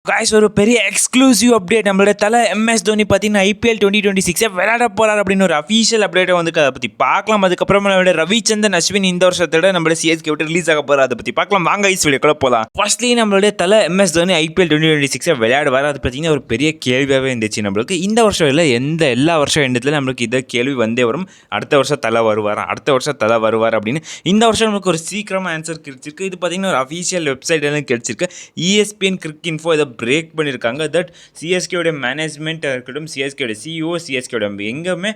Guys ஒரு பெரிய exclusive update நம்மளுடைய தல MS தோனி பார்த்தீங்கன்னா IPL 2026 விளையாட போறார் அப்படின்னு ஒரு அஃபீஷியல் அப்டேட் வந்து அதை பற்றி பார்க்கலாம். அதுக்கப்புறமா நம்மளுடைய ரவிச்சந்திரன் அஸ்வின் இந்த வருஷத்தோட நம்மளுடைய CSK விட்டு ரிலீஸ் ஆக போகிறார். அதை பற்றி பார்க்கலாம். வாங்க ஐஸ் வீடியோக்குள்ள போகலாம். ஃபர்ஸ்ட்லி நம்மளுடைய தல MS தோனி IPL 2026 விளையாடுவார். அது பார்த்தீங்கன்னா ஒரு பெரிய கேள்வியாகவே இருந்துச்சு நம்மளுக்கு. இந்த வருஷம் இல்லை, எல்லா வருஷம் எண்டத்தில் நம்மளுக்கு இதை கேள்வி வந்தே வரும். அடுத்த வருஷம் தலை வருவார் அப்படின்னு. இந்த வருஷம் நம்மளுக்கு ஒரு சீக்கிரமாக ஆன்சர் கிடைச்சிருக்கு. இது பார்த்தீங்கன்னா ஒரு அஃபீஷியல் வெப்சைட்லாம் கிடைச்சிருக்கு. ESPN கிரிக் இன்ஃபோ இதை பிரேக் பண்ணியிருக்காங்க. தட் சிஎஸ்கேயோட மேனேஜ்மெண்ட் இருக்கட்டும், சிஎஸ்கேயோட CEO, சிஎஸ்கேயோட எங்கேயுமே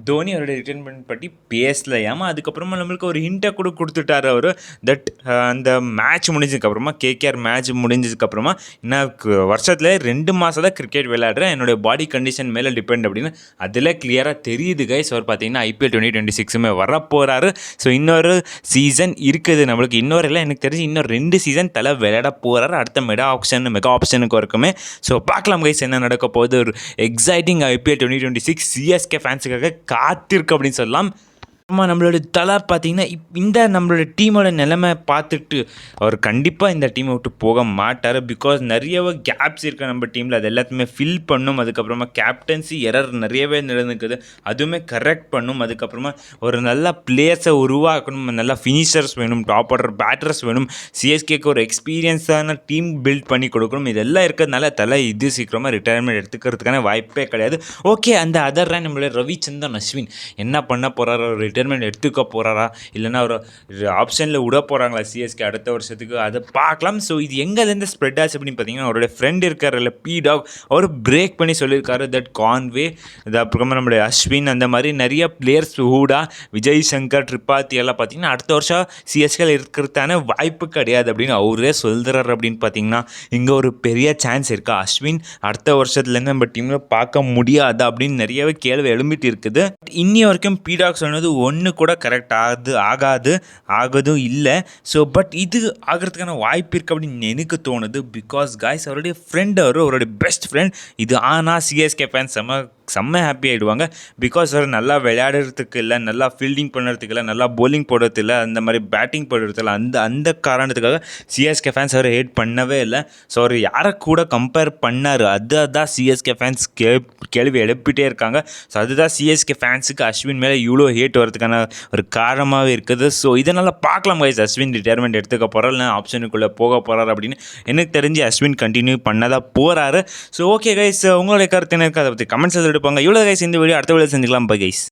தோனி அவருடைய ரிட்டைர்மெண்ட் பற்றி பேசலையாமா. அதுக்கப்புறமா நம்மளுக்கு ஒரு ஹிண்ட்டை கூட கொடுத்துட்டார் அவர். தட் அந்த மேட்ச் முடிஞ்சதுக்கப்புறமா KKR மேட்ச் முடிஞ்சதுக்கப்புறமா இன்னும் வருஷத்தில் 2 மாதம் தான் கிரிக்கெட் விளையாடுறேன், என்னுடைய பாடி கண்டிஷன் மேலே டிபெண்ட் அப்படின்னு அதில் கிளியராக தெரியுது கைஸ். அவர் பார்த்தீங்கன்னா IPL 2026 வரப்போகிறாரு. ஸோ இன்னொரு சீசன் இருக்குது நம்மளுக்கு. எனக்கு தெரிஞ்சு இன்னும் 2 சீசன் தலை விளையாட போகிறாரு. அடுத்த மெகா ஆப்ஷனுக்கு இருக்குமே. ஸோ பார்க்கலாம் கைஸ் என்ன நடக்க போகுது. ஒரு எக்ஸைட்டிங் IPL 2026 CSK ஃபேன்ஸுக்காக காத்திருக்கு அப்படின்னு சொல்லலாம். நம்மளோட தலை பார்த்தீங்கன்னா இந்த நம்மளோட டீமோட நிலைமை பார்த்துட்டு அவர் கண்டிப்பாக இந்த டீமை விட்டு போக மாட்டார். பிகாஸ் நிறையவே கேப்ஸ் இருக்குது நம்ம டீமில், அது எல்லாத்தையுமே ஃபில் பண்ணும். அதுக்கப்புறமா கேப்டன்சி எரர் நிறையவே நடந்துக்குது, அதுவுமே கரெக்ட் பண்ணும். அதுக்கப்புறமா ஒரு நல்ல பிளேயர்ஸை உருவாக்கணும், நல்ல ஃபினிஷர்ஸ் வேணும், டாப் ஆர்டர் பேட்டர்ஸ் வேணும், சிஎஸ்கேக்கு ஒரு எக்ஸ்பீரியன்ஸான டீம் பில்ட் பண்ணி கொடுக்கணும். இதெல்லாம் இருக்கிறதுனால தலை இது சீக்கிரமாக ரிட்டையர்மெண்ட் எடுத்துக்கிறதுக்கான வாய்ப்பே கிடையாது. ஓகே, அந்த அதர் நம்மளோட ரவிச்சந்திரன் அஸ்வின் என்ன பண்ண போகிறாரோ, ரிட்டைர்மெண்ட் எடுத்துக்க போகிறாரா இல்லைன்னா ஒரு ஆப்ஷனில் விட போகிறாங்களா சிஎஸ்கே அடுத்த வருஷத்துக்கு, அதை பார்க்கலாம். ஸோ இது எங்கேருந்து ஸ்ப்ரெட் ஆச்சு அப்படின்னு பார்த்தீங்கன்னா அவருடைய ஃப்ரெண்ட் இருக்கார்ல P-Dog, அவர் பிரேக் பண்ணி சொல்லியிருக்காரு. தட் கான்வே, அப்புறமா நம்மளுடைய அஸ்வின், அந்த மாதிரி நிறைய பிளேயர்ஸ், ஹூடா, விஜய் சங்கர், திரிபாதி எல்லாம் பார்த்தீங்கன்னா அடுத்த வருஷம் சிஎஸ்கேல இருக்கிறதான வாய்ப்பு கிடையாது அப்படின்னு அவரே சொல்கிறார். அப்படின்னு பார்த்தீங்கன்னா இங்கே ஒரு பெரிய சான்ஸ் இருக்கா, அஸ்வின் அடுத்த வருஷத்துலேருந்து நம்ம டீமில் பார்க்க முடியாது அப்படின்னு நிறையவே கேள்வி எழும்பிட்டு இருக்குது. இன்னி வரைக்கும் P-Dog சொன்னது ஒன்று கூட கரெக்ட் ஆகுதும் இல்லை. ஸோ பட் இது ஆகிறதுக்கான வாய்ப்பு இருக்குது அப்படின்னு எனக்கு தோணுது. பிகாஸ் காய்ஸ் அவருடைய ஃப்ரெண்ட், அவருடைய பெஸ்ட் ஃப்ரெண்ட். இது ஆனால் சிஎஸ்கே ஃபேன்ஸ் செம்ம ஹாப்பி ஆகிடுவாங்க. பிகாஸ் அவர் நல்லா விளையாடுறதுக்கு இல்லை, நல்லா ஃபீல்டிங் பண்ணுறதுக்கு இல்லை, நல்லா போலிங் போடுறது இல்லை, அந்த மாதிரி பேட்டிங் போடுறது இல்லை. அந்த காரணத்துக்காக சிஎஸ்கே ஃபேன்ஸ் அவர் ஹேட் பண்ணவே இல்லை. ஸோ அவர் யாரை கூட கம்பேர் பண்ணார், அதுதான் சிஎஸ்கே ஃபேன்ஸ் கேள்வி எழுப்பிட்டே இருக்காங்க. ஸோ அதுதான் சிஎஸ்கே ஃபேன்ஸுக்கு அஸ்வின் மேலே இவ்வளோ ஹேட் வரதுக்கான ஒரு காரணமாகவே இருக்குது. ஸோ இதனால் பார்க்கலாம் கைஸ், அஸ்வின் ரிட்டையர்மெண்ட் எடுத்துக்க போகிறார் இல்லை ஆப்ஷனுக்குள்ளே போக போகிறார் அப்படின்னு. எனக்கு தெரிஞ்சு அஸ்வின் கண்டினியூ பண்ணதான் போகிறாரு. ஸோ ஓகே கைஸ், உங்களுடைய கருத்து என்ன இருக்குது அதை பற்றி கமெண்ட்ஸ் எடுப்பாங்க. இவ்வளோ கைஸ் இந்த வீடியோ அடுத்த வீடியோ செஞ்சுக்கலாம். Bye guys.